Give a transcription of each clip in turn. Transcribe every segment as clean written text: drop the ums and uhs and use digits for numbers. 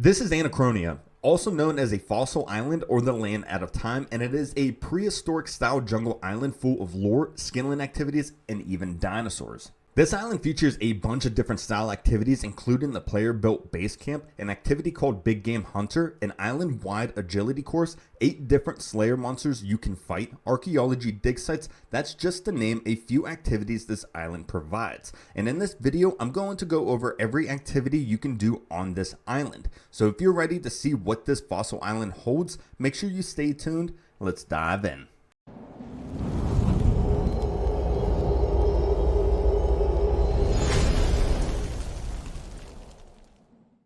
This is Anachronia, also known as a fossil island or the land out of time, and it is a prehistoric style jungle island full of lore, scaling activities, and even dinosaurs. This island features a bunch of different style activities, including the player built base camp, an activity called Big Game Hunter, an island wide agility course, 8 different slayer monsters you can fight, archaeology dig sites. That's just to name a few activities this island provides. And in this video, I'm going to go over every activity you can do on this island. So if you're ready to see what this fossil island holds, make sure you stay tuned. Let's dive in.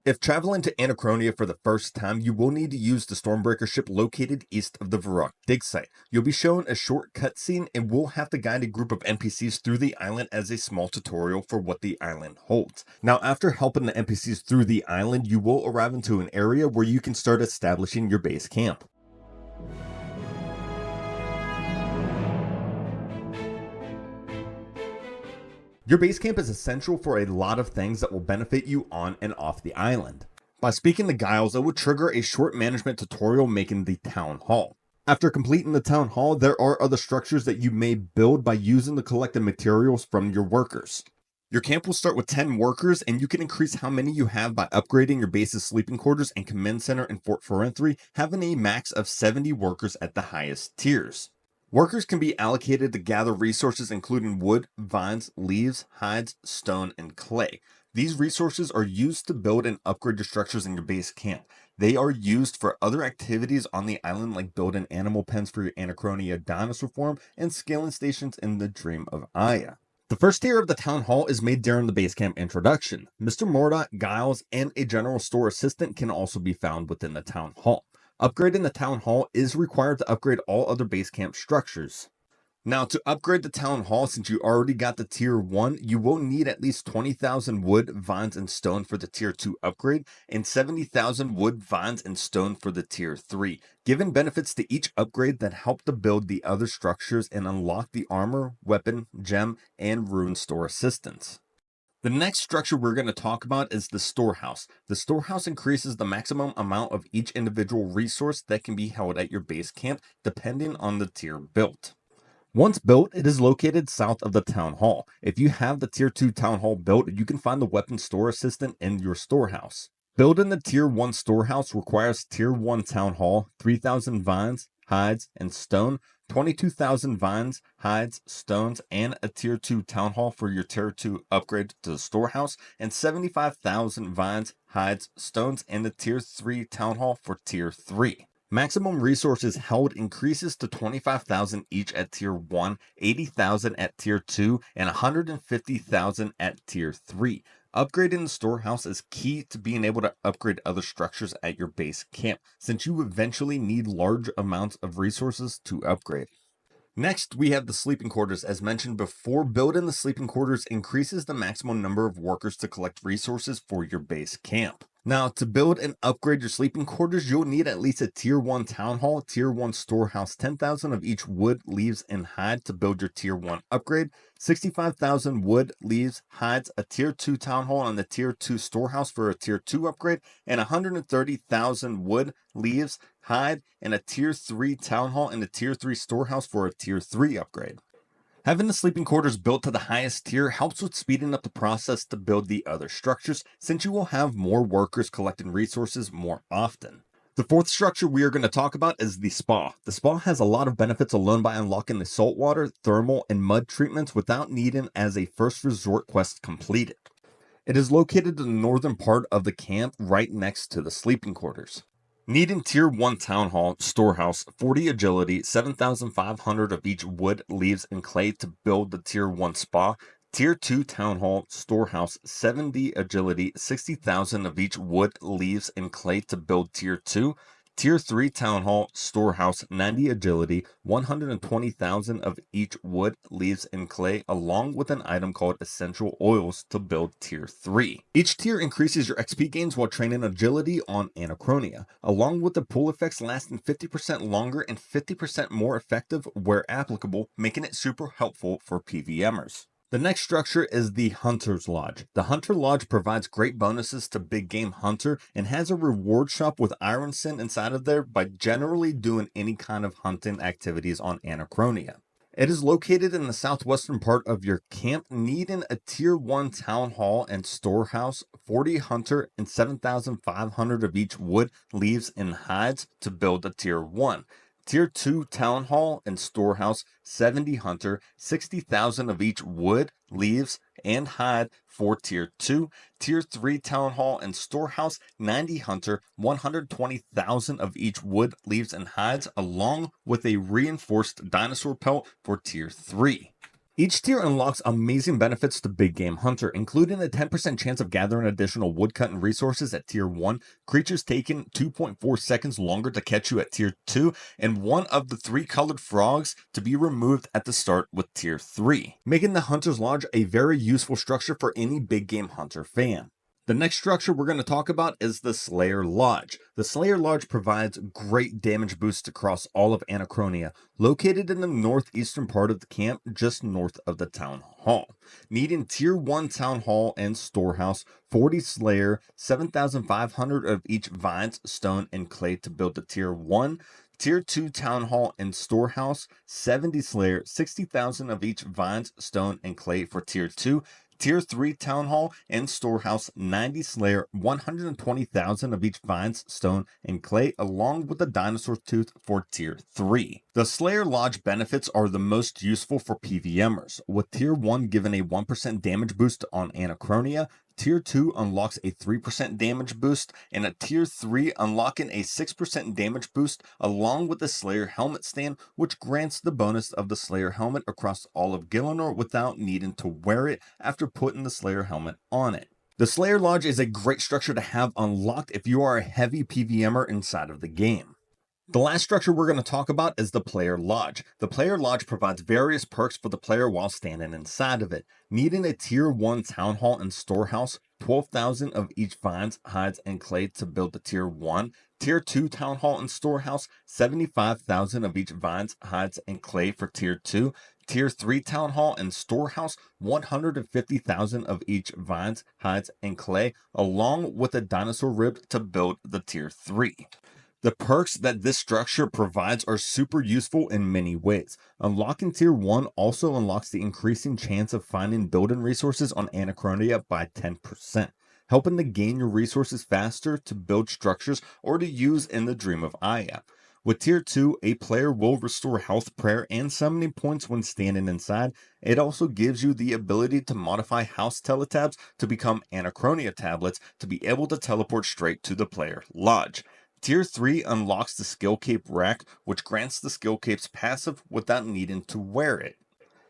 If traveling to Anachronia for the first time, you will need to use the Stormbreaker ship located east of the Varrock dig site. You'll be shown a short cutscene and will have to guide a group of NPCs through the island as a small tutorial for what the island holds. Now, after helping the NPCs through the island, you will arrive into an area where you can start establishing your base camp. Your base camp is essential for a lot of things that will benefit you on and off the island. By speaking to Giles, it will trigger a short management tutorial making the town hall. After completing the town hall, there are other structures that you may build by using the collected materials from your workers. Your camp will start with 10 workers, and you can increase how many you have by upgrading your base's sleeping quarters and command center in Fort Forenthry, having a max of 70 workers at the highest tiers. Workers can be allocated to gather resources including wood, vines, leaves, hides, stone, and clay. These resources are used to build and upgrade your structures in your base camp. They are used for other activities on the island like building animal pens for your Anachronia dinosaur farm and scaling stations in the Dream of Iaia. The first tier of the town hall is made during the base camp introduction. Mr. Mordot, Giles, and a general store assistant can also be found within the town hall. Upgrading the town hall is required to upgrade all other base camp structures. Now, to upgrade the town hall, since you already got the tier 1, you will need at least 20,000 wood, vines, and stone for the tier 2 upgrade, and 70,000 wood, vines, and stone for the tier 3, giving benefits to each upgrade that help to build the other structures and unlock the armor, weapon, gem, and rune store assistance. The next structure we're going to talk about is the storehouse. The storehouse increases the maximum amount of each individual resource that can be held at your base camp depending on the tier built. Once built, it is located south of the town hall. If you have the tier 2 town hall built, you can find the weapon store assistant in your storehouse. Building the tier 1 storehouse requires tier 1 town hall, 3,000 vines, hides, and stone, 22,000 vines, hides, stones, and a tier 2 town hall for your tier 2 upgrade to the storehouse, and 75,000 vines, hides, stones, and the tier 3 town hall for tier 3. Maximum resources held increases to 25,000 each at tier 1, 80,000 at tier 2, and 150,000 at tier 3. Upgrading the storehouse is key to being able to upgrade other structures at your base camp, since you eventually need large amounts of resources to upgrade. Next, we have the sleeping quarters. As mentioned before, building the sleeping quarters increases the maximum number of workers to collect resources for your base camp. Now, to build and upgrade your sleeping quarters, you'll need at least a tier 1 town hall, tier 1 storehouse, 10,000 of each wood, leaves, and hide to build your tier 1 upgrade, 65,000 wood, leaves, hides, a tier 2 town hall, and the tier 2 storehouse for a tier 2 upgrade, and 130,000 wood, leaves, hide, and a tier 3 town hall and a tier 3 storehouse for a tier 3 upgrade. Having the sleeping quarters built to the highest tier helps with speeding up the process to build the other structures, since you will have more workers collecting resources more often. The fourth structure we are going to talk about is the spa. The spa has a lot of benefits alone by unlocking the saltwater, thermal, and mud treatments without needing as a first resort quest completed. It is located in the northern part of the camp right next to the sleeping quarters. Needing tier 1 town hall, storehouse, 40 agility, 7,500 of each wood, leaves, and clay to build the tier 1 spa. Tier 2 town hall, storehouse, 70 agility, 60,000 of each wood, leaves, and clay to build tier 2. Tier 3 town hall, storehouse, 90 agility, 120,000 of each wood, leaves, and clay, along with an item called essential oils to build tier 3. Each tier increases your XP gains while training agility on Anachronia, along with the pull effects lasting 50% longer and 50% more effective where applicable, making it super helpful for PVMers. The next structure is the Hunter's Lodge. The Hunter Lodge provides great bonuses to big game hunter and has a reward shop with iron sin inside of there by generally doing any kind of hunting activities on Anachronia. It is located in the southwestern part of your camp, needing a tier 1 town hall and storehouse, 40 hunter, and 7,500 of each wood, leaves, and hides to build a tier 1. Tier 2 town hall and storehouse, 70 hunter, 60,000 of each wood, leaves, and hide for tier 2. Tier 3 town hall and storehouse, 90 hunter, 120,000 of each wood, leaves, and hides, along with a reinforced dinosaur pelt for tier 3. Each tier unlocks amazing benefits to big game hunter, including a 10% chance of gathering additional woodcut and resources at tier 1, creatures taking 2.4 seconds longer to catch you at tier 2, and one of the 3 colored frogs to be removed at the start with tier 3, making the Hunter's Lodge a very useful structure for any big game hunter fan. The next structure we're going to talk about is the Slayer Lodge. The Slayer Lodge provides great damage boosts across all of Anachronia, located in the northeastern part of the camp, just north of the town hall. Needing tier 1 town hall and storehouse, 40 Slayer, 7,500 of each vines, stone, and clay to build the tier 1. Tier 2 Town Hall and Storehouse, 70 Slayer, 60,000 of each vines, stone, and clay for tier 2. Tier 3 Town Hall and Storehouse, 90 Slayer, 120,000 of each vines, stone, and clay, along with the Dinosaur Tooth for Tier 3. The Slayer Lodge benefits are the most useful for PVMers, with Tier 1 given a 1% damage boost on Anachronia, Tier 2 unlocks a 3% damage boost, and a Tier 3 unlocking a 6% damage boost, along with the Slayer Helmet stand, which grants the bonus of the Slayer Helmet across all of Gielinor without needing to wear it after putting the Slayer Helmet on it. The Slayer Lodge is a great structure to have unlocked if you are a heavy PVMer inside of the game. The last structure we're going to talk about is the Player Lodge. The Player Lodge provides various perks for the player while standing inside of it. Needing a Tier 1 Town Hall and Storehouse, 12,000 of each vines, hides, and clay to build the Tier 1. Tier 2 Town Hall and Storehouse, 75,000 of each vines, hides, and clay for Tier 2. Tier 3 Town Hall and Storehouse, 150,000 of each vines, hides, and clay, along with a dinosaur rib to build the Tier 3. The perks that this structure provides are super useful in many ways. Unlocking Tier 1 also unlocks the increasing chance of finding building resources on Anachronia by 10%, helping to gain your resources faster to build structures or to use in the Dream of Iaia. With Tier 2, a player will restore health, prayer, and summoning points when standing inside. It also gives you the ability to modify house teletabs to become Anachronia tablets to be able to teleport straight to the player lodge. Tier 3 unlocks the Skill Cape rack, which grants the Skill Cape's passive without needing to wear it.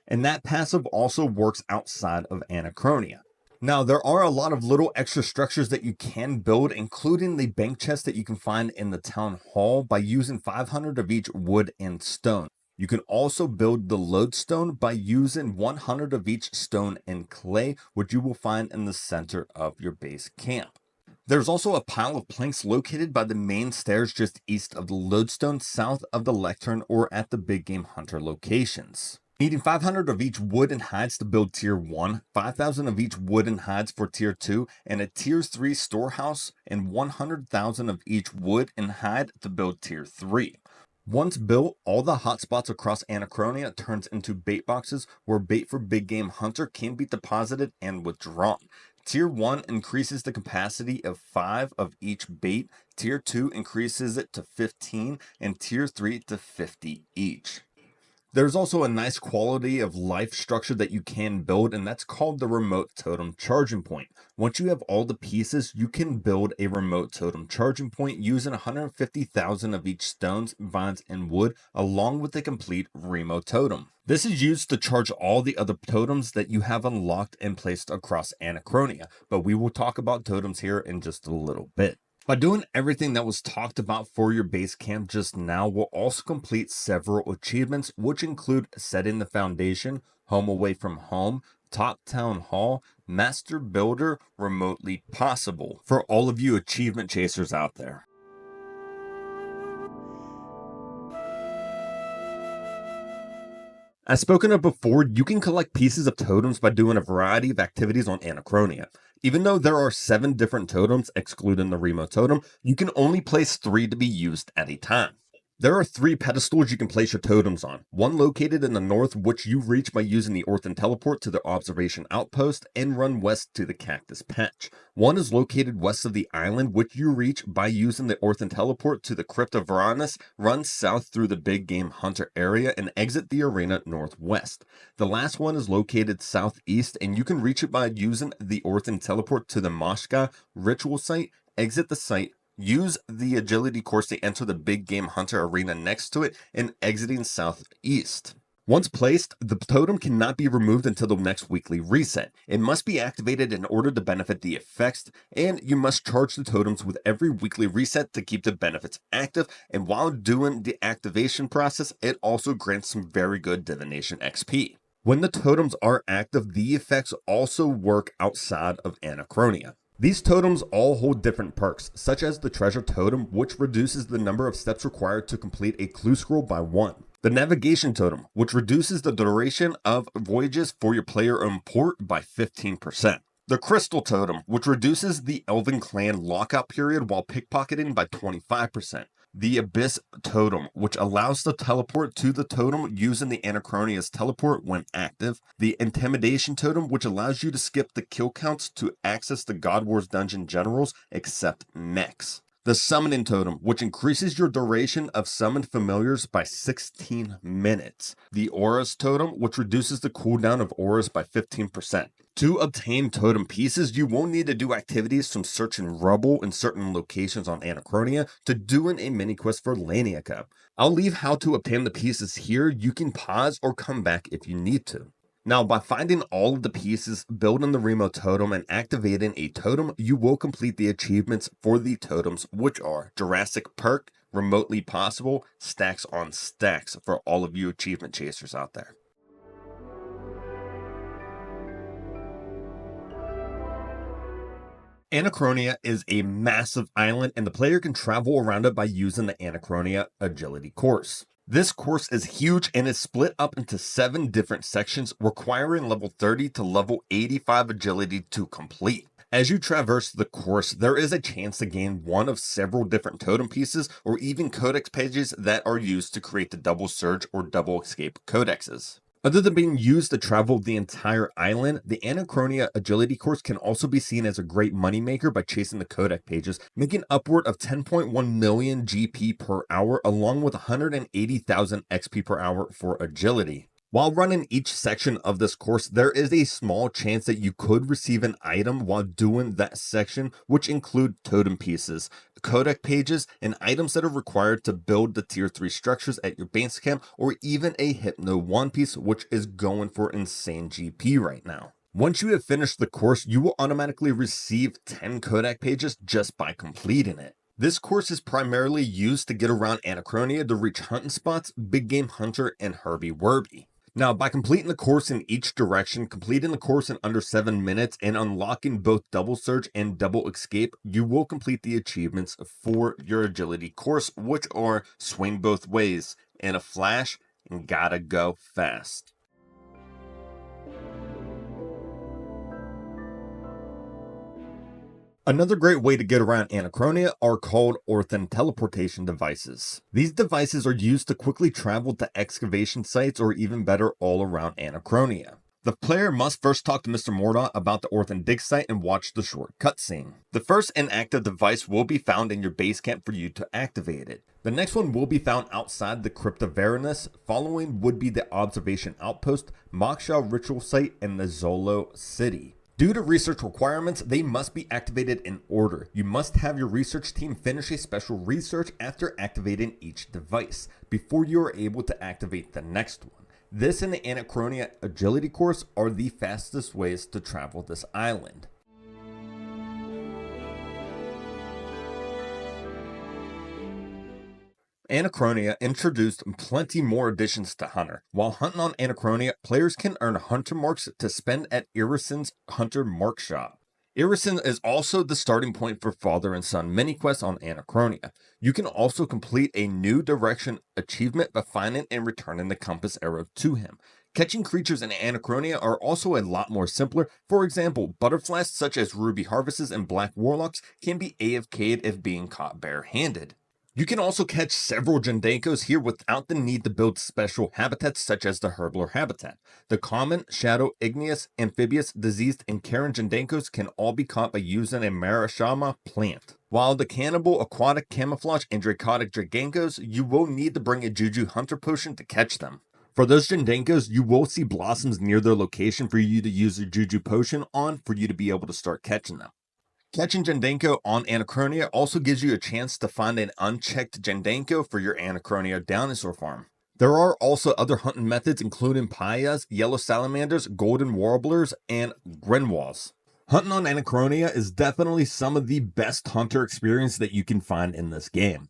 And that passive also works outside of Anachronia. Now, there are a lot of little extra structures that you can build, including the bank chest that you can find in the town hall by using 500 of each wood and stone. You can also build the lodestone by using 100 of each stone and clay, which you will find in the center of your base camp. There's also a pile of planks located by the main stairs just east of the lodestone, south of the lectern, or at the big game hunter locations. Needing 500 of each wood and hides to build Tier 1, 5,000 of each wood and hides for Tier 2, and a Tier 3 storehouse, and 100,000 of each wood and hide to build Tier 3. Once built, all the hotspots across Anachronia turns into bait boxes where bait for big game hunter can be deposited and withdrawn. Tier 1 increases the capacity of 5 of each bait, Tier 2 increases it to 15, and Tier 3 to 50 each. There's also a nice quality of life structure that you can build, and that's called the remote totem charging point. Once you have all the pieces, you can build a remote totem charging point using 150,000 of each stones, vines, and wood, along with a complete Remo totem. This is used to charge all the other totems that you have unlocked and placed across Anachronia, but we will talk about totems here in just a little bit. By doing everything that was talked about for your base camp just now, we'll also complete several achievements, which include setting the foundation, home away from home, top town hall, master builder, remotely possible, for all of you achievement chasers out there. As spoken of before, you can collect pieces of totems by doing a variety of activities on Anachronia. Even though there are 7 different totems, excluding the Remo totem, you can only place 3 to be used at a time. There are 3 pedestals you can place your totems on, one located in the north, which you reach by using the Orthen teleport to the observation outpost and run west to the cactus patch. One is located west of the island, which you reach by using the Orthen teleport to the Crypt of Varanus, run south through the big game hunter area and exit the arena northwest. The last one is located southeast, and you can reach it by using the Orthen teleport to the Moshka ritual site, exit the site, use the agility course to enter the big game hunter arena next to it, and exiting southeast. Once placed, the totem cannot be removed until the next weekly reset. It must be activated in order to benefit the effects, and you must charge the totems with every weekly reset to keep the benefits active, and while doing the activation process, it also grants some very good divination XP. When the totems are active, the effects also work outside of Anachronia. These totems all hold different perks, such as the treasure totem, which reduces the number of steps required to complete a clue scroll by 1. The navigation totem, which reduces the duration of voyages for your player on port by 15%. The crystal totem, which reduces the Elven clan lockout period while pickpocketing by 25%. The Abyss totem, which allows the teleport to the totem using the Anachronia's teleport when active. The Intimidation totem, which allows you to skip the kill counts to access the God Wars dungeon generals except mechs. The Summoning totem, which increases your duration of summoned familiars by 16 minutes. The Auras totem, which reduces the cooldown of auras by 15%. To obtain totem pieces, you won't need to do activities from searching rubble in certain locations on Anachronia to doing a mini quest for Laniaca. I'll leave how to obtain the pieces here. You can pause or come back if you need to. Now, by finding all of the pieces, building the Remo totem, and activating a totem, you will complete the achievements for the totems, which are Jurassic Perk, Remotely Possible, Stacks on Stacks for all of you achievement chasers out there. Anachronia is a massive island, and the player can travel around it by using the Anachronia Agility course. This course is huge and is split up into 7 different sections, requiring level 30 to level 85 agility to complete. As you traverse the course, there is a chance to gain one of several different totem pieces or even codex pages that are used to create the double surge or double escape codexes. Other than being used to travel the entire island, the Anachronia Agility course can also be seen as a great moneymaker by chasing the codec pages, making upward of 10.1 million GP per hour along with 180,000 XP per hour for agility. While running each section of this course, there is a small chance that you could receive an item while doing that section, which include totem pieces, codec pages, and items that are required to build the tier 3 structures at your base camp, or even a Hypno One Piece, which is going for insane GP right now. Once you have finished the course, you will automatically receive 10 codec pages just by completing it. This course is primarily used to get around Anachronia to reach hunting spots, Big Game Hunter, and Herby Werby. Now, by completing the course in each direction, completing the course in under 7 minutes, and unlocking both Double Surge and Double Escape, you will complete the achievements for your agility course, which are Swing Both Ways, In a Flash, and Gotta Go Fast. Another great way to get around Anachronia are called Orthen teleportation devices. These devices are used to quickly travel to excavation sites or even better all around Anachronia. The player must first talk to Mr. Mordaunt about the Orthen dig site and watch the short cutscene. The first inactive device will be found in your base camp for you to activate it. The next one will be found outside the Crypt of Varanus. Following would be the observation outpost, Moksha ritual site, and the Zolo city. Due to research requirements, they must be activated in order. You must have your research team finish a special research after activating each device, before you are able to activate the next one. This and the Anachronia Agility course are the fastest ways to travel this island. Anachronia introduced plenty more additions to Hunter. While hunting on Anachronia, players can earn Hunter Marks to spend at Irisen's Hunter Mark Shop. Irisen is also the starting point for Father and Son mini-quests on Anachronia. You can also complete a New Direction achievement by finding and returning the compass arrow to him. Catching creatures in Anachronia are also a lot more simpler. For example, butterflies such as ruby harvests and black warlocks can be AFK'd if being caught barehanded. You can also catch several Jendankos here without the need to build special habitats such as the Herbler habitat. The common, shadow, igneous, amphibious, diseased, and Karen Jendankos can all be caught by using a Marashama plant. While the cannibal, aquatic, camouflage, and dracotic Dragonkos, you will need to bring a Juju Hunter potion to catch them. For those Jendankos, you will see blossoms near their location for you to use your Juju potion on for you to be able to start catching them. Catching Jendanko on Anachronia also gives you a chance to find an unchecked Jendanko for your Anachronia dinosaur farm. There are also other hunting methods including payas, yellow salamanders, golden warblers, and grenwalls. Hunting on Anachronia is definitely some of the best hunter experience that you can find in this game.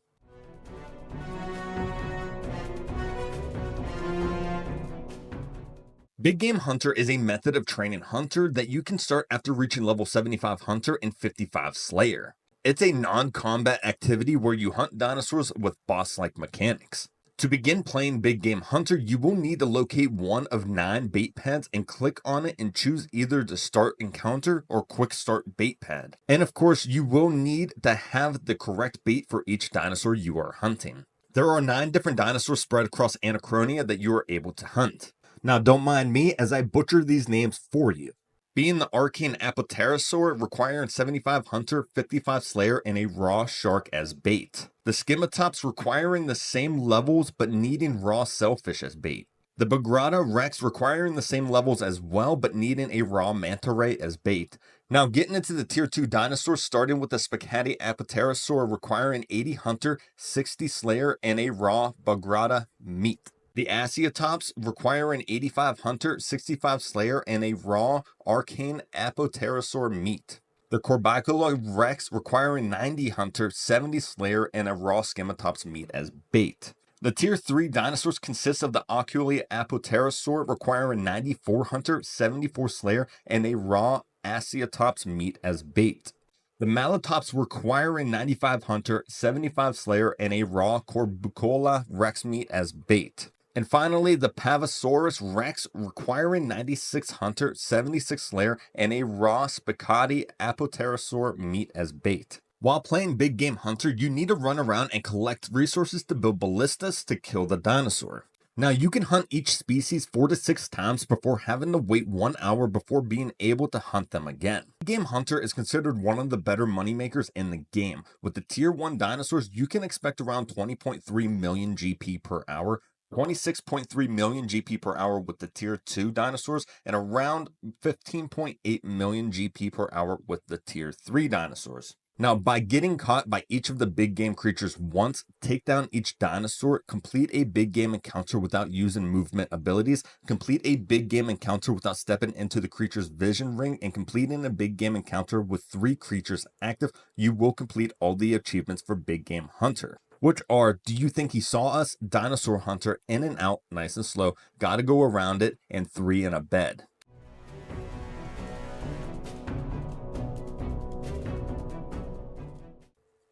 Big Game Hunter is a method of training Hunter that you can start after reaching level 75 Hunter and 55 Slayer. It's a non-combat activity where you hunt dinosaurs with boss-like mechanics. To begin playing Big Game Hunter, you will need to locate one of 9 bait pads and click on it and choose either the Start Encounter or Quick Start Bait Pad. And of course, you will need to have the correct bait for each dinosaur you are hunting. There are 9 different dinosaurs spread across Anachronia that you are able to hunt. Now, don't mind me as I butcher these names for you. Being the Arcane Apatosaur, requiring 75 Hunter, 55 Slayer, and a raw shark as bait. The Schematops, requiring the same levels but needing raw Sailfish as bait. The Bagrada Rex, requiring the same levels as well but needing a raw Manta Ray as bait. Now, getting into the tier 2 dinosaurs, starting with the Spaghetti Apatosaur, requiring 80 Hunter, 60 Slayer, and a raw Bagrada meat. The Asiatops, requiring 85 Hunter, 65 Slayer, and a raw Arcane Apatosaur meat. The Corbicula Rex, requiring 90 Hunter, 70 Slayer, and a raw Schematops meat as bait. The tier 3 dinosaurs consist of the Oculi Apatosaur, requiring 94 Hunter, 74 Slayer, and a raw Asiatops meat as bait. The Malatops, requiring 95 Hunter, 75 Slayer, and a raw Corbicola Rex meat as bait. And finally, the Pavasaurus Rex, requiring 96 Hunter, 76 Slayer, and a raw Spicati Apatosaur meat as bait. While playing Big Game Hunter, you need to run around and collect resources to build ballistas to kill the dinosaur. Now, you can hunt each species 4 to 6 times before having to wait 1 hour before being able to hunt them again. Big Game Hunter is considered one of the better moneymakers in the game. With the tier 1 dinosaurs, you can expect around 20.3 million GP per hour, 26.3 million GP per hour with the tier 2 dinosaurs, and around 15.8 million GP per hour with the tier 3 dinosaurs. Now, by getting caught by each of the big game creatures once, take down each dinosaur, complete a big game encounter without using movement abilities, complete a big game encounter without stepping into the creature's vision ring, and completing a big game encounter with 3 creatures active, you will complete all the achievements for Big Game Hunter. Which are, do you think he saw us, Dinosaur Hunter, in and out, nice and slow, gotta go around it, and 3 in a bed.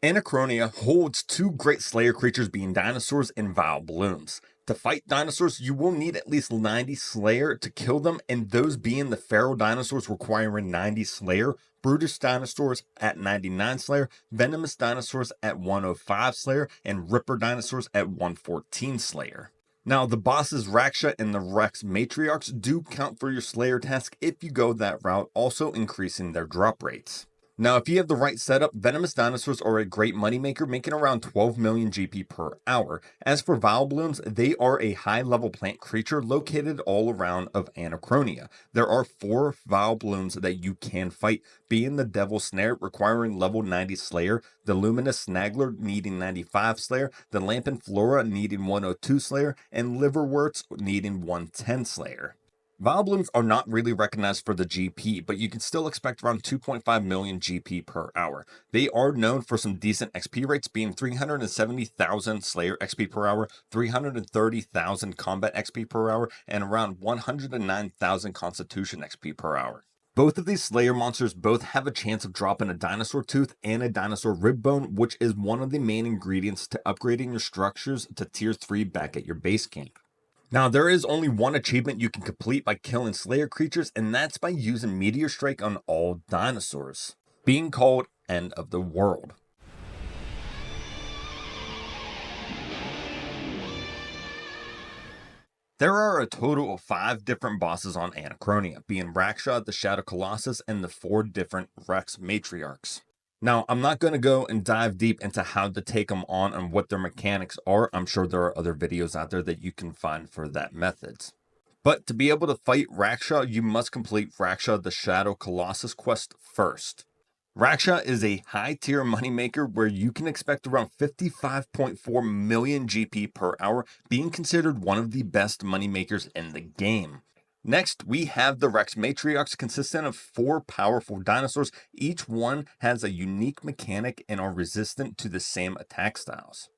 Anachronia holds 2 great Slayer creatures being dinosaurs and Vile Blooms. To fight dinosaurs, you will need at least 90 Slayer to kill them, and those being the Feral dinosaurs requiring 90 Slayer, Brutish dinosaurs at 99 Slayer, Venomous dinosaurs at 105 Slayer, and Ripper dinosaurs at 114 Slayer. Now, the bosses Raksha and the Rex Matriarchs do count for your Slayer task if you go that route, also increasing their drop rates. Now, if you have the right setup, Venomous dinosaurs are a great moneymaker, making around 12 million GP per hour. As for Vile Blooms, they are a high-level plant creature located all around of Anachronia. There are 4 Vile Blooms that you can fight, being the Devil Snare requiring level 90 Slayer, the Luminous Snaggler needing 95 Slayer, the Lampin Flora needing 102 Slayer, and Liverworts needing 110 Slayer. Vile Blooms are not really recognized for the GP, but you can still expect around 2.5 million GP per hour. They are known for some decent XP rates, being 370,000 Slayer XP per hour, 330,000 Combat XP per hour, and around 109,000 Constitution XP per hour. Both of these Slayer monsters both have a chance of dropping a dinosaur tooth and a dinosaur rib bone, which is one of the main ingredients to upgrading your structures to tier 3 back at your base camp. Now, there is only one achievement you can complete by killing Slayer creatures, and that's by using Meteor Strike on all dinosaurs, being called End of the World. There are a total of 5 different bosses on Anachronia, being Raksha, the Shadow Colossus, and the 4 different Rex Matriarchs. Now, I'm not going to go and dive deep into how to take them on and what their mechanics are. I'm sure there are other videos out there that you can find for that methods. But to be able to fight Raksha, you must complete Raksha the Shadow Colossus quest first. Raksha is a high-tier moneymaker where you can expect around 55.4 million GP per hour, being considered one of the best moneymakers in the game. Next, we have the Rex Matriarchs, consistent of 4 powerful dinosaurs. Each one has a unique mechanic and are resistant to the same attack styles.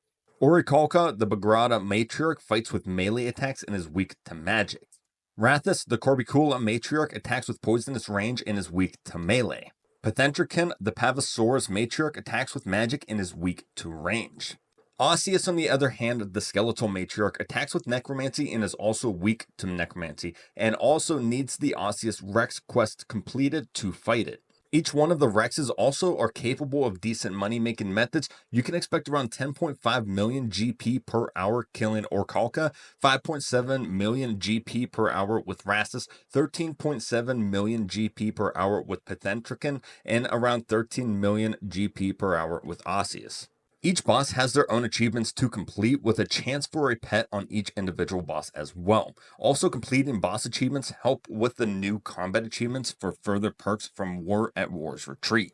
Orikolka, the Bagrada Matriarch, fights with melee attacks and is weak to magic. Rathus, the Corbicula Matriarch, attacks with poisonous range and is weak to melee. Pathenthricon, the Pavasaurus Matriarch, attacks with magic and is weak to range. Osseous, on the other hand, the Skeletal Matriarch, attacks with necromancy and is also weak to necromancy, and also needs the Osseous Rex quest completed to fight it. Each one of the Rexes also are capable of decent money-making methods. You can expect around 10.5 million GP per hour killing Orkalka, 5.7 million GP per hour with Rathus, 13.7 million GP per hour with Pathenthricon, and around 13 million GP per hour with Osseous. Each boss has their own achievements to complete, with a chance for a pet on each individual boss as well. Also, completing boss achievements help with the new combat achievements for further perks from War at War's Retreat.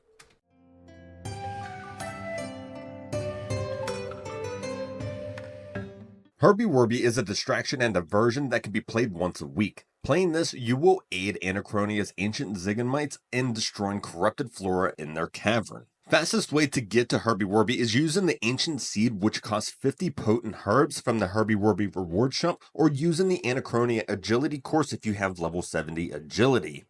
Herby Werby is a distraction and diversion that can be played once a week. Playing this, you will aid Anachronia's ancient Zygamites in destroying corrupted flora in their cavern. Fastest way to get to Herby Werby is using the ancient seed, which costs 50 potent herbs from the Herby Werby reward shop, or using the Anachronia agility course if you have level 70 agility.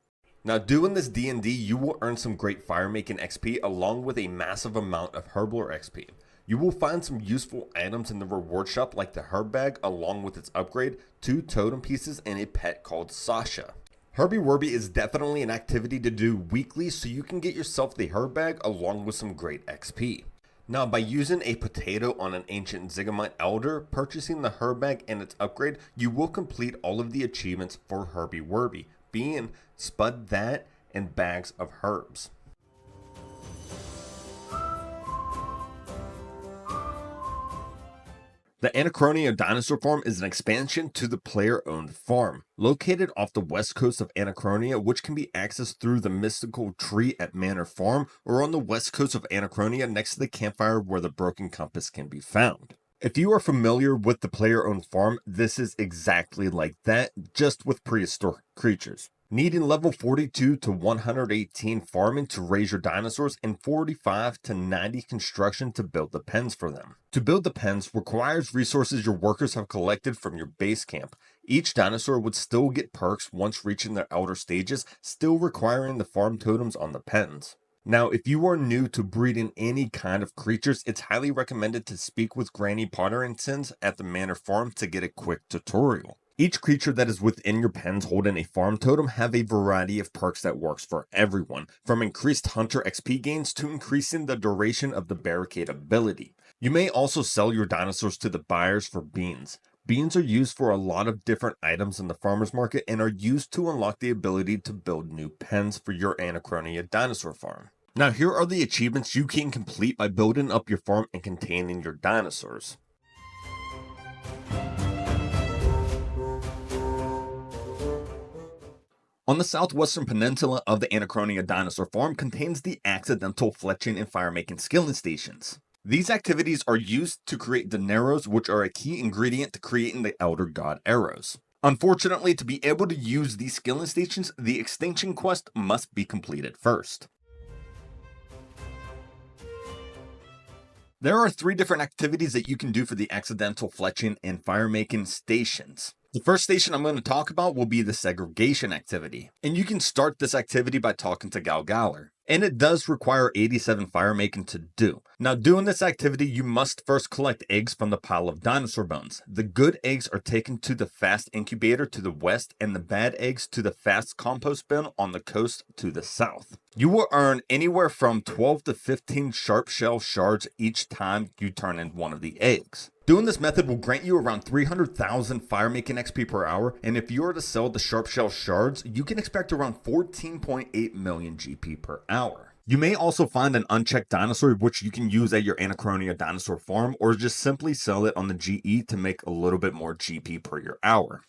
Now, doing this D&D, you will earn some great firemaking XP along with a massive amount of Herbler XP. You will find some useful items in the reward shop like the herb bag along with its upgrade, 2 totem pieces, and a pet called Sasha. Herby Werby is definitely an activity to do weekly so you can get yourself the herb bag along with some great XP. Now, by using a potato on an ancient Zygamite elder, purchasing the herb bag and its upgrade, you will complete all of the achievements for Herby Werby, being Spud That and Bags of Herbs. The Anachronia Dinosaur Farm is an expansion to the player-owned farm, located off the west coast of Anachronia, which can be accessed through the mystical tree at Manor Farm, or on the west coast of Anachronia next to the campfire where the broken compass can be found. If you are familiar with the player-owned farm, this is exactly like that, just with prehistoric creatures. Needing level 42 to 118 farming to raise your dinosaurs and 45 to 90 construction to build the pens for them. To build the pens requires resources your workers have collected from your base camp. Each dinosaur would still get perks once reaching their elder stages, still requiring the farm totems on the pens. Now, if you are new to breeding any kind of creatures, it's highly recommended to speak with Granny Potteringtons at the Manor Farm to get a quick tutorial. Each creature that is within your pens holding a farm totem have a variety of perks that works for everyone, from increased hunter XP gains to increasing the duration of the barricade ability. You may also sell your dinosaurs to the buyers for beans. Beans are used for a lot of different items in the farmer's market and are used to unlock the ability to build new pens for your Anachronia dinosaur farm. Now, here are the achievements you can complete by building up your farm and containing your dinosaurs. On the southwestern peninsula of the Anachronia Dinosaur Farm contains the accidental fletching and firemaking skilling stations. These activities are used to create dineros, which are a key ingredient to creating the Elder God arrows. Unfortunately, to be able to use these skilling stations, the extinction quest must be completed first. There are 3 different activities that you can do for the accidental fletching and firemaking stations. The first station I'm going to talk about will be the segregation activity, and you can start this activity by talking to Galgaler. And it does require 87 firemaking to do. Now, doing this activity, you must first collect eggs from the pile of dinosaur bones. The good eggs are taken to the fast incubator to the west, and the bad eggs to the fast compost bin on the coast to the south. You will earn anywhere from 12 to 15 sharp shell shards each time you turn in one of the eggs. Doing this method will grant you around 300,000 firemaking XP per hour, and if you are to sell the sharp shell shards, you can expect around 14.8 million GP per hour. You may also find an unchecked dinosaur which you can use at your Anachronia dinosaur farm, or just simply sell it on the GE to make a little bit more GP per your hour.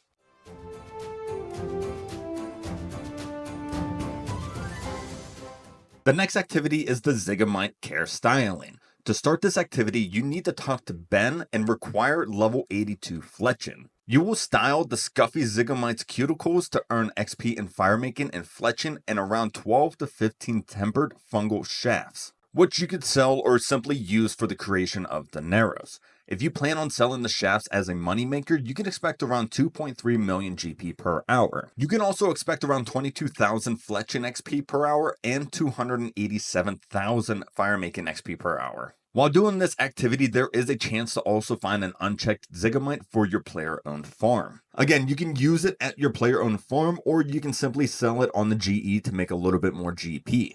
The next activity is the Zygomite Care Styling. To start this activity, you need to talk to Ben and require level 82 Fletching. You will style the Scuffy Zygomite's cuticles to earn XP in Firemaking and Fletching and around 12 to 15 tempered fungal shafts, which you could sell or simply use for the creation of the Narrows. If you plan on selling the shafts as a moneymaker, you can expect around 2.3 million GP per hour. You can also expect around 22,000 Fletching XP per hour and 287,000 Firemaking XP per hour. While doing this activity, there is a chance to also find an unchecked Zygomite for your player-owned farm. Again, you can use it at your player-owned farm, or you can simply sell it on the GE to make a little bit more GP.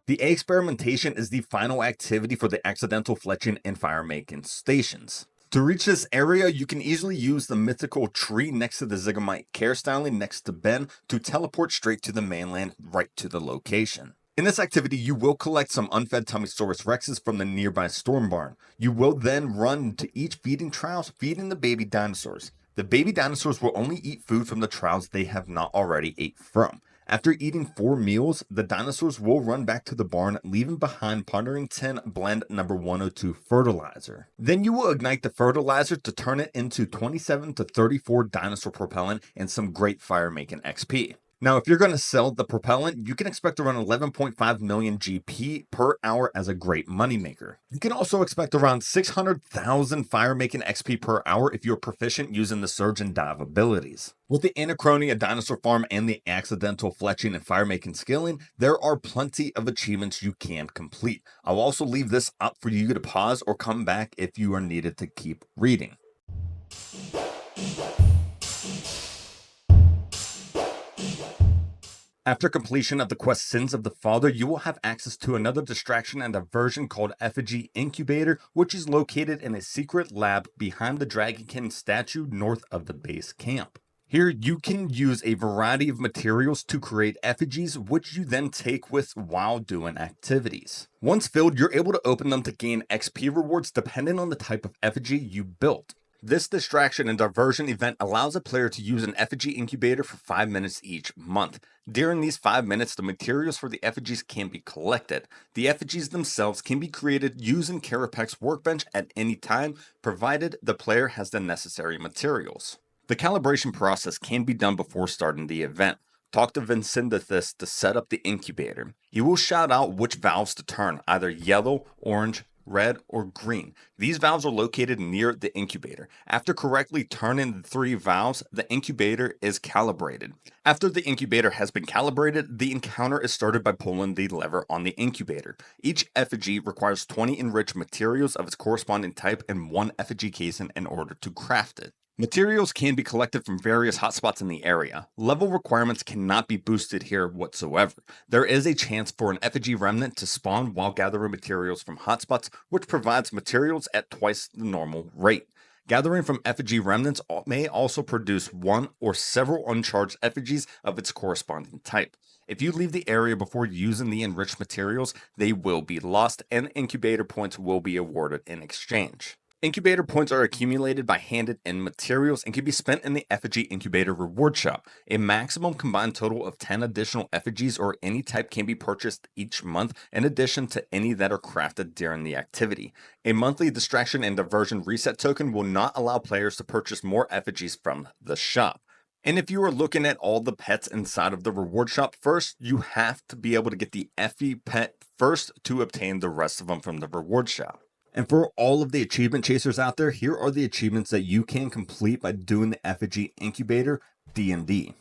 The experimentation is the final activity for the accidental Fletching and Firemaking stations. To reach this area, you can easily use the mythical tree next to the Zygomite Care Styling next to Ben to teleport straight to the mainland right to the location. In this activity, you will collect some unfed Tummosaurus Rexes from the nearby storm barn. You will then run to each feeding troughs, feeding the baby dinosaurs. The baby dinosaurs will only eat food from the troughs they have not already ate from. After eating 4 meals, the dinosaurs will run back to the barn, leaving behind Pondering Tin Blend number 102 fertilizer. Then you will ignite the fertilizer to turn it into 27 to 34 dinosaur propellant and some great Firemaking XP. Now, if you're going to sell the propellant, you can expect around 11.5 million GP per hour as a great moneymaker. You can also expect around 600,000 Firemaking XP per hour if you're proficient using the Surge and Dive abilities. With the Anachronia Dinosaur Farm and the accidental Fletching and Firemaking scaling, there are plenty of achievements you can complete. I'll also leave this up for you to pause or come back if you are needed to keep reading. After completion of the quest Sins of the Father, you will have access to another distraction and diversion called Effigy Incubator, which is located in a secret lab behind the Dragonkin statue north of the base camp. Here, you can use a variety of materials to create effigies, which you then take with while doing activities. Once filled, you're able to open them to gain XP rewards depending on the type of effigy you built. This distraction and diversion event allows a player to use an Effigy Incubator for 5 minutes each month. During these 5 minutes, the materials for the effigies can be collected. The effigies themselves can be created using Karapek's workbench at any time, provided the player has the necessary materials. The calibration process can be done before starting the event. Talk to Vincendithus to set up the incubator. He will shout out which valves to turn, either yellow, orange, red, or green. These valves are located near the incubator. After correctly turning the 3 valves, the incubator is calibrated. After the incubator has been calibrated, the encounter is started by pulling the lever on the incubator. Each effigy requires 20 enriched materials of its corresponding type and 1 effigy casing in order to craft it. Materials can be collected from various hotspots in the area. Level requirements cannot be boosted here whatsoever. There is a chance for an effigy remnant to spawn while gathering materials from hotspots, which provides materials at twice the normal rate. Gathering from effigy remnants may also produce 1 or several uncharged effigies of its corresponding type. If you leave the area before using the enriched materials, they will be lost and incubator points will be awarded in exchange. Incubator points are accumulated by handed-in materials and can be spent in the Effigy Incubator reward shop. A maximum combined total of 10 additional effigies or any type can be purchased each month, in addition to any that are crafted during the activity. A monthly distraction and diversion reset token will not allow players to purchase more effigies from the shop. And if you are looking at all the pets inside of the reward shop first, you have to be able to get the Effie pet first to obtain the rest of them from the reward shop. And for all of the achievement chasers out there, here are the achievements that you can complete by doing the Effigy Incubator D&D.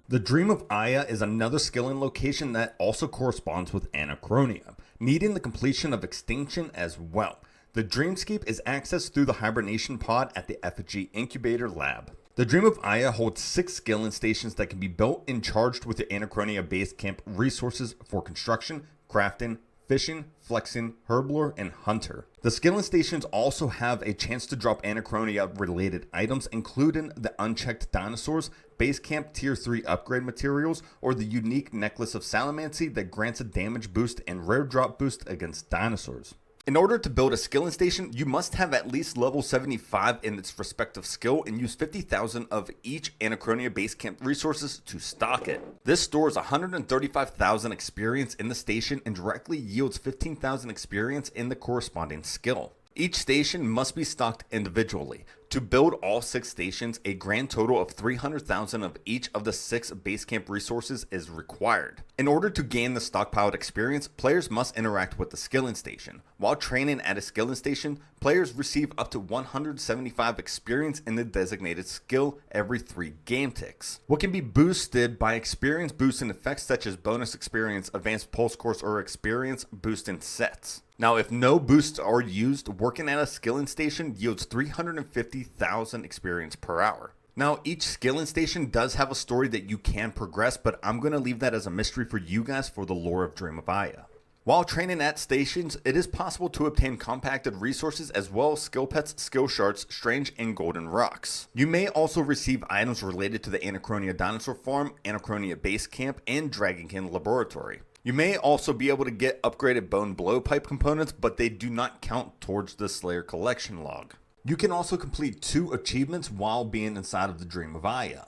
The Dream of Iaia is another skilling location that also corresponds with Anachronia, needing the completion of Extinction as well. The Dreamscape is accessed through the Hibernation Pod at the Effigy Incubator Lab. The Dream of Iaia holds 6 skilling stations that can be built and charged with the Anachronia base camp resources for construction, crafting, fishing, flexing, herblore, and hunter. The skilling stations also have a chance to drop Anachronia related items, including the unchecked dinosaurs, base camp tier 3 upgrade materials, or the unique necklace of salamancy that grants a damage boost and rare drop boost against dinosaurs. In order to build a skilling station, you must have at least level 75 in its respective skill and use 50,000 of each Anachronia base camp resources to stock it. This stores 135,000 experience in the station and directly yields 15,000 experience in the corresponding skill. Each station must be stocked individually. To build all 6 stations, a grand total of 300,000 of each of the 6 base camp resources is required. In order to gain the stockpiled experience, players must interact with the skilling station. While training at a skilling station, players receive up to 175 experience in the designated skill every 3 game ticks. What can be boosted by experience boosting effects such as bonus experience, advanced pulse course, or experience boosting sets. Now, if no boosts are used, working at a skilling station yields 350,000 experience per hour. Now, each skilling station does have a story that you can progress, but I'm going to leave that as a mystery for you guys for the lore of Dream of Iaia. While training at stations, it is possible to obtain compacted resources as well as skill pets, skill shards, strange, and golden rocks. You may also receive items related to the Anachronia Dinosaur Farm, Anachronia Base Camp, and Dragonkin Laboratory. You may also be able to get upgraded bone blowpipe components, but they do not count towards the Slayer collection log. You can also complete 2 achievements while being inside of the Dream of Iaia.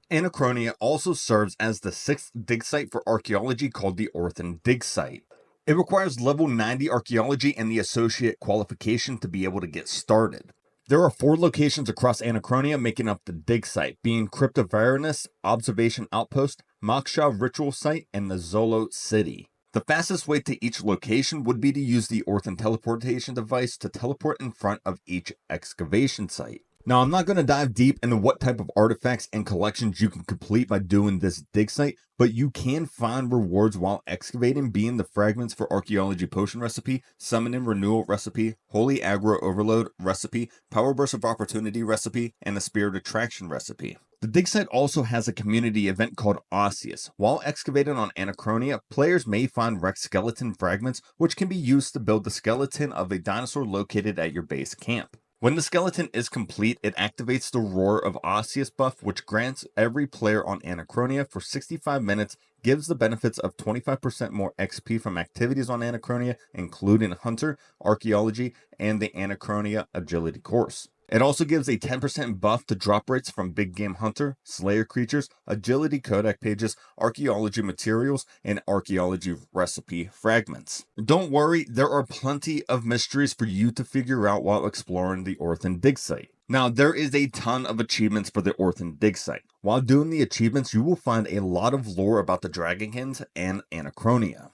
Anachronia also serves as the 6th dig site for archaeology called the Orthen dig site. It requires level 90 archaeology and the associate qualification to be able to get started. There are 4 locations across Anachronia making up the dig site, being Cryptoverinus Observation Outpost, Moksha Ritual Site, and the Zolo City. The fastest way to each location would be to use the Orthen teleportation device to teleport in front of each excavation site. Now, I'm not going to dive deep into what type of artifacts and collections you can complete by doing this dig site, but you can find rewards while excavating, being the fragments for archaeology potion recipe, summoning renewal recipe, holy aggro overload recipe, power burst of opportunity recipe, and the spirit attraction recipe. The dig site also has a community event called Osseous. While excavating on Anachronia, players may find wrecked skeleton fragments, which can be used to build the skeleton of a dinosaur located at your base camp. When the skeleton is complete, it activates the Roar of Osseous buff, which grants every player on Anachronia for 65 minutes, gives the benefits of 25% more XP from activities on Anachronia, including Hunter, Archaeology, and the Anachronia Agility course. It also gives a 10% buff to drop rates from Big Game Hunter, Slayer creatures, Agility Codex pages, Archaeology materials, and Archaeology recipe fragments. Don't worry, there are plenty of mysteries for you to figure out while exploring the Orthen dig site. Now, there is a ton of achievements for the Orthen dig site. While doing the achievements, you will find a lot of lore about the Dragonkins and Anachronia.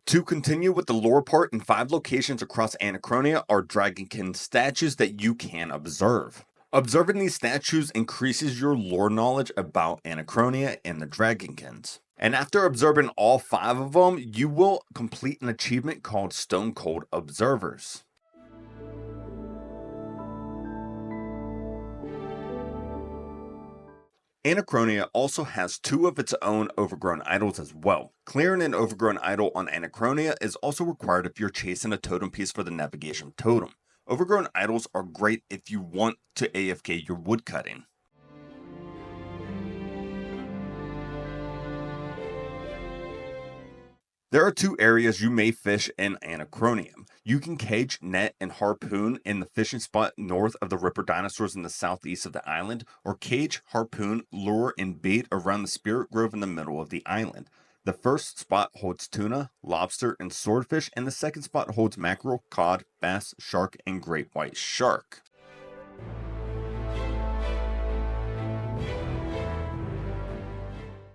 To continue with the lore part, in 5 locations across Anachronia are Dragonkin statues that you can observe. Observing these statues increases your lore knowledge about Anachronia and the Dragonkins. And after observing all 5 of them, you will complete an achievement called Stone Cold Observers. Anachronia also has 2 of its own Overgrown Idols as well. Clearing an Overgrown Idol on Anachronia is also required if you're chasing a totem piece for the navigation totem. Overgrown Idols are great if you want to AFK your woodcutting. There are 2 areas you may fish in Anachronia. You can cage, net, and harpoon in the fishing spot north of the Ripper dinosaurs in the southeast of the island, or cage, harpoon, lure, and bait around the Spirit Grove in the middle of the island. The first spot holds tuna, lobster, and swordfish, and the second spot holds mackerel, cod, bass, shark, and great white shark.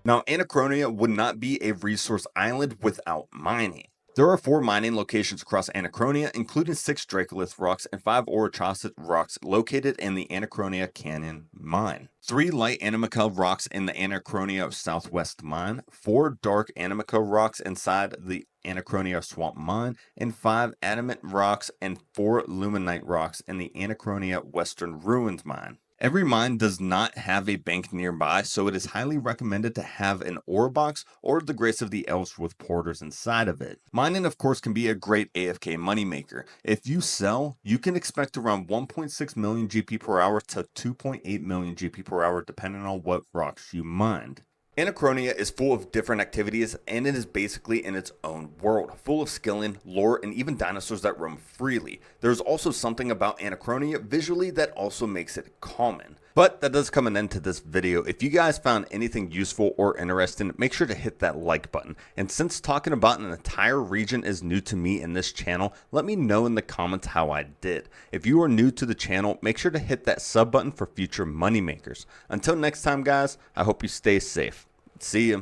Now, Anachronia would not be a resource island without mining. There are 4 mining locations across Anachronia, including 6 Dracolith rocks and 5 Orochosit rocks located in the Anachronia Canyon mine. 3 light Animica rocks in the Anachronia Southwest mine, 4 dark Animica rocks inside the Anachronia Swamp mine, and 5 adamant rocks and 4 luminite rocks in the Anachronia Western Ruins mine. Every mine does not have a bank nearby, so it is highly recommended to have an ore box or the Grace of the Elves with porters inside of it. Mining, of course, can be a great AFK moneymaker. If you sell, you can expect around 1.6 million GP per hour to 2.8 million GP per hour depending on what rocks you mined. Anachronia is full of different activities, and it is basically in its own world, full of skilling, lore, and even dinosaurs that roam freely. There's also something about Anachronia visually that also makes it common. But that does come an end to this video. If you guys found anything useful or interesting, make sure to hit that like button. And since talking about an entire region is new to me in this channel, let me know in the comments how I did. If you are new to the channel, make sure to hit that sub button for future moneymakers. Until next time, guys, I hope you stay safe. See ya.